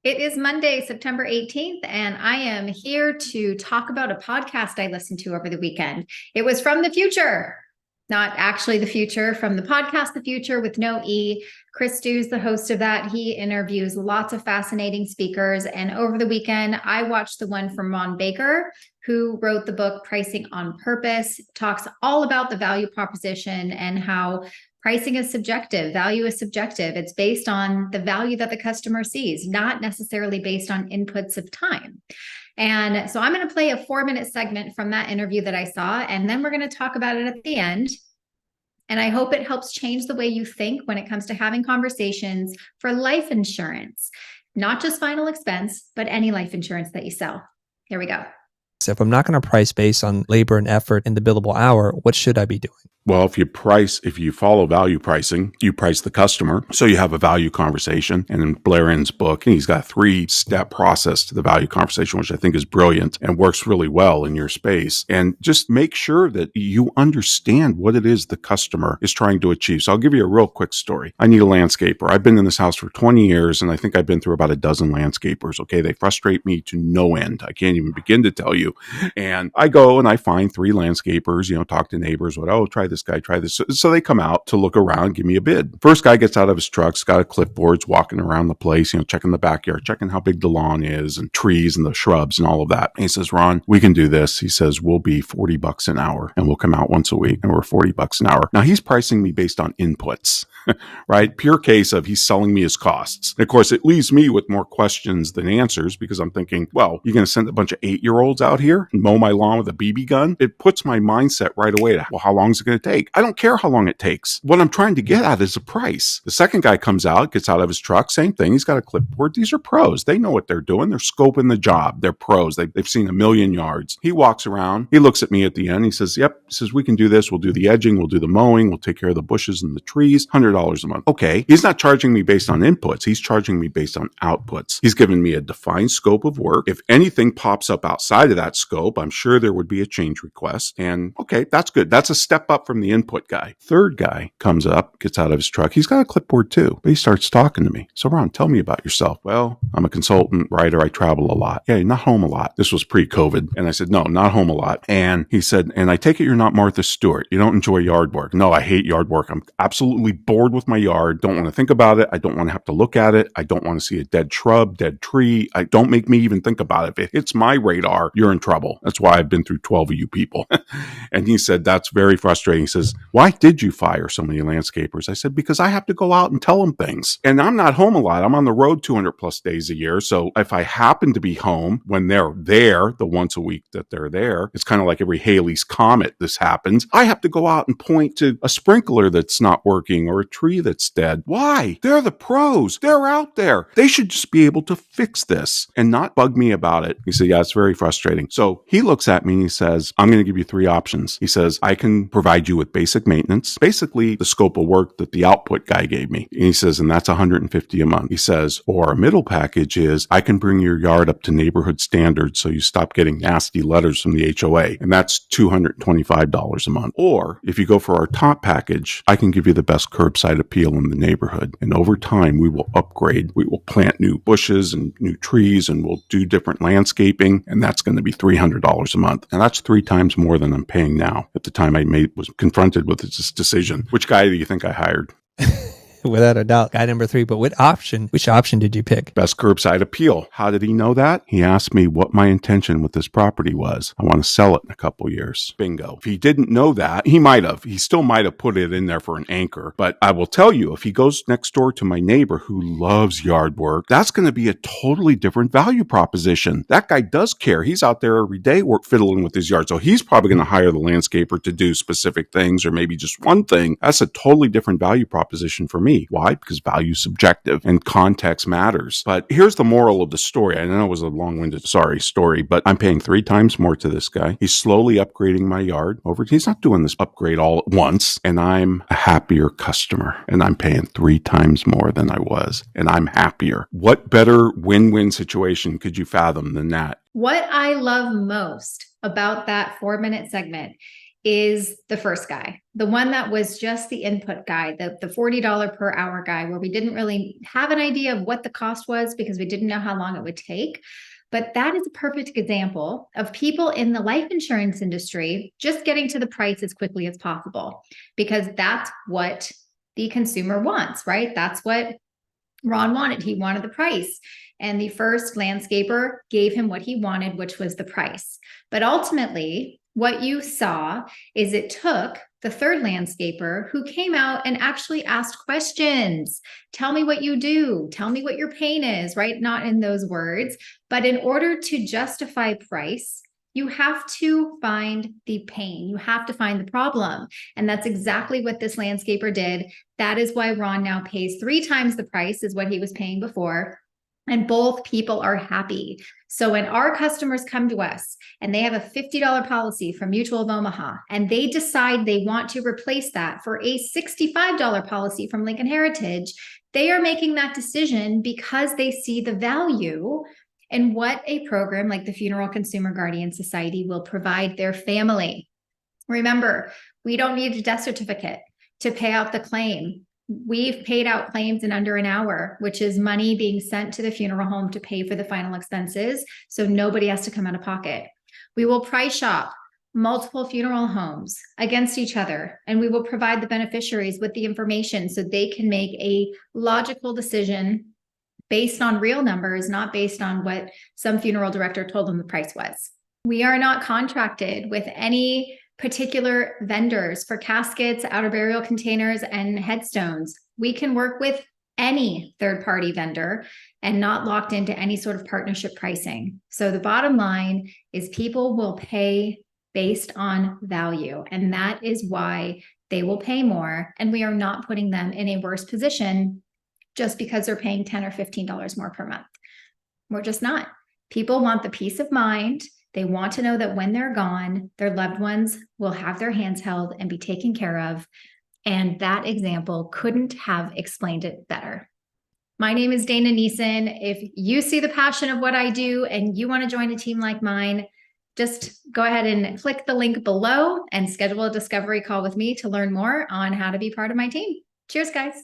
It is Monday, September 18th, and I am here to talk about a podcast I listened to over the weekend. It was from the future, not actually the future, from the podcast The Future with no E. Chris Stew's the host of that. He interviews lots of fascinating speakers. And over the weekend, I watched the one from Ronald Baker, who wrote the book Pricing on Purpose, talks all about the value proposition and how pricing is subjective. Value is subjective. It's based on the value that the customer sees, not necessarily based on inputs of time. And so I'm going to play a 4-minute segment from that interview that I saw, and then we're going to talk about it at the end. And I hope it helps change the way you think when it comes to having conversations for life insurance, not just final expense, but any life insurance that you sell. Here we go. So if I'm not going to price based on labor and effort in the billable hour, what should I be doing? Well, if you follow value pricing, you price the customer. So you have a value conversation. And in Blair Inn's book, he's got a 3-step process to the value conversation, which I think is brilliant and works really well in your space. And just make sure that you understand what it is the customer is trying to achieve. So I'll give you a real quick story. I need a landscaper. I've been in this house for 20 years, and I think I've been through about a dozen landscapers. Okay. They frustrate me to no end. I can't even begin to tell you. And I go and I find 3 landscapers, talk to neighbors, try this guy, try this. So they come out to look around, give me a bid. First guy gets out of his truck, got a clipboard, walking around the place, checking the backyard, checking how big the lawn is and trees and the shrubs and all of that. And he says, Ron, we can do this. He says, we'll be $40 an hour and we'll come out once a week and we're $40 an hour. Now he's pricing me based on inputs, right? Pure case of he's selling me his costs. And of course, it leaves me with more questions than answers because I'm thinking, well, you're going to send a bunch of 8-year-olds out here and mow my lawn with a BB gun? It puts my mindset right away to, well, how long is it going to take? I don't care how long it takes. What I'm trying to get at is a price. The second guy comes out, gets out of his truck, same thing. He's got a clipboard. These are pros. They know what they're doing. They're scoping the job. They're pros. They've seen a million yards. He walks around. He looks at me at the end. He says, yep. He says, we can do this. We'll do the edging. We'll do the mowing. We'll take care of the bushes and the trees. $100 a month. Okay. He's not charging me based on inputs. He's charging me based on outputs. He's given me a defined scope of work. If anything pops up outside of that scope, I'm sure there would be a change request. And okay, that's good. That's a step up from the input guy. Third guy comes up, gets out of his truck. He's got a clipboard too, but he starts talking to me. So Ron, tell me about yourself. Well, I'm a consultant, writer. I travel a lot. Yeah, you're not home a lot. This was pre-COVID. And I said, no, not home a lot. And he said, and I take it you're not Martha Stewart. You don't enjoy yard work. No, I hate yard work. I'm absolutely bored with my yard. Don't want to think about it. I don't want to have to look at it. I don't want to see a dead shrub, dead tree. I don't make me even think about it. If it hits my radar, you're in trouble. That's why I've been through 12 of you people. And he said, that's very frustrating. He says, why did you fire so many landscapers? I said, because I have to go out and tell them things. And I'm not home a lot. I'm on the road 200 plus days a year. So if I happen to be home when they're there, the once a week that they're there, it's kind of like every Halley's Comet. This happens. I have to go out and point to a sprinkler that's not working or a tree that's dead. Why? They're the pros. They're out there. They should just be able to fix this and not bug me about it. He said, yeah, it's very frustrating. So he looks at me and he says, I'm going to give you 3 options. He says, I can provide you with basic maintenance, basically the scope of work that the output guy gave me. And he says, and that's $150 a month. He says, or a middle package is I can bring your yard up to neighborhood standards so you stop getting nasty letters from the HOA. And that's $225 a month. Or if you go for our top package, I can give you the best curbside appeal in the neighborhood. And over time, we will upgrade. We will plant new bushes and new trees and we'll do different landscaping. And that's going to be $300 a month. And that's 3 times more than I'm paying now. At the time I was confronted with this decision. Which guy do you think I hired? Without a doubt. Guy number 3. But which option did you pick? Best curbside appeal. How did he know that? He asked me what my intention with this property was. I want to sell it in a couple years. Bingo. If he didn't know that, he might have. He still might have put it in there for an anchor. But I will tell you, if he goes next door to my neighbor who loves yard work, that's going to be a totally different value proposition. That guy does care. He's out there every day fiddling with his yard. So he's probably going to hire the landscaper to do specific things or maybe just one thing. That's a totally different value proposition for me. Why? Because value is subjective and context matters. But here's the moral of the story. I know it was a long-winded, story, but I'm paying 3 times more to this guy. He's slowly upgrading my yard he's not doing this upgrade all at once. And I'm a happier customer and I'm paying 3 times more than I was. And I'm happier. What better win-win situation could you fathom than that? What I love most about that 4-minute segment is the first guy, the one that was just the input guy, the $40 per hour guy, where we didn't really have an idea of what the cost was because we didn't know how long it would take. But that is a perfect example of people in the life insurance industry just getting to the price as quickly as possible, because that's what the consumer wants, right? That's what Ron wanted. He wanted the price. And the first landscaper gave him what he wanted, which was the price. But ultimately, what you saw is it took the third landscaper who came out and actually asked questions. Tell me what you do. Tell me what your pain is, right? Not in those words, but in order to justify price, you have to find the pain. You have to find the problem. And that's exactly what this landscaper did. That is why Ron now pays 3 times the price as what he was paying before. And both people are happy. So when our customers come to us and they have a $50 policy from Mutual of Omaha, and they decide they want to replace that for a $65 policy from Lincoln Heritage, they are making that decision because they see the value in what a program like the Funeral Consumer Guardian Society will provide their family. Remember, we don't need a death certificate to pay out the claim. We've paid out claims in under an hour, which is money being sent to the funeral home to pay for the final expenses, so nobody has to come out of pocket. We will price shop multiple funeral homes against each other, and we will provide the beneficiaries with the information so they can make a logical decision based on real numbers, not based on what some funeral director told them the price was. We are not contracted with any particular vendors for caskets, outer burial containers, and headstones. We can work with any third-party vendor and not locked into any sort of partnership pricing. So the bottom line is people will pay based on value, and that is why they will pay more, and we are not putting them in a worse position just because they're paying $10 or $15 more per month. We're just not. People want the peace of mind. They want to know that when they're gone, their loved ones will have their hands held and be taken care of. And that example couldn't have explained it better. My name is Dana Neeson. If you see the passion of what I do and you want to join a team like mine, just go ahead and click the link below and schedule a discovery call with me to learn more on how to be part of my team. Cheers, guys.